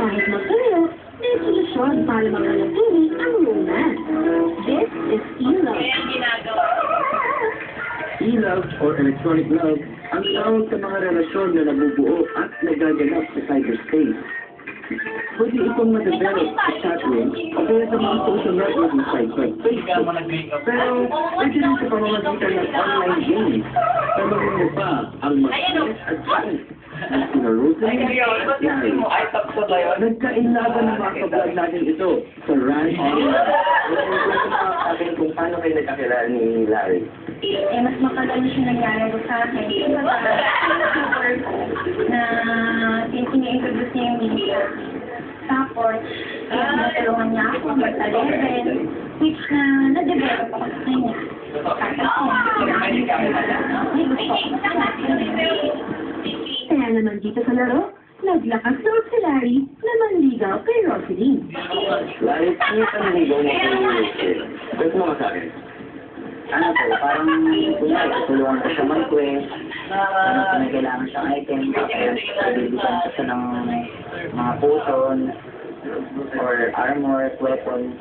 Kahit magkayo, may solusyon para mapanatili ang romance. This is e-love. E-love or electronic love ang tawag sa mga relasyon na nabubuo at nagaganap sa cyberspace. Pwede itong ma-develop sa chatroom o kaya sa mga social networking sites like Facebook. Pero pwede rin sa pamamagitan ng online games. Tanongin mo pa ang mag-stress at chat. Ang sinarutin at Larry. Nagkainlaban ng mga kablog natin ito sa Run Online. Gusto pa sabi kung paano kayo nagkakilala ni Larry. Mas matagal na siya nangyari sa akin. Super na ini-introduce niya yung media. Tapos, natulungan niya ako mag-11, which na na-develop ako sa kanya. May gusto ko sa Kaya naman dito sa laro, naglakas loob si Larry na manligaw kay Rosaline. Larry, ano ka naligaw mo kay Rosaline? Kwento mo ka sa akin. Ano po, parang kunyari, tutulungan ko siya mag-quest, kung may kailangan siyang item, tapos bibigyan ko siya ng mga potion, or armor, weapon.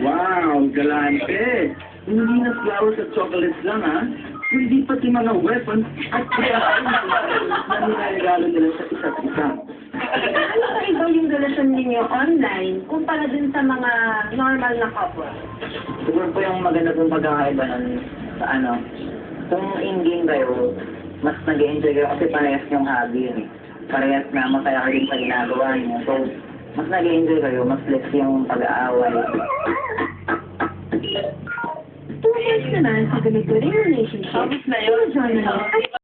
Wow, galante! Hindi na flowers at chocolates lang, ha? Hindi pati mga weapons at pagkain na nilaregalo nila sa isa't isa. Ano ba iba yung relasyon ninyo online kumpara dun sa mga normal na couple? Siguro po yung maganda pong pagkakaiba nun sa ano, kung in-game kayo, mas nag-enjoy kayo kasi parehas yung hobby yun eh. Parehas na masaya kayo din sa ginagawa niyo. So, mas nag-enjoy kayo, mas less yung pag-aaway. 2 months naman sa ganito rin relationship, journalist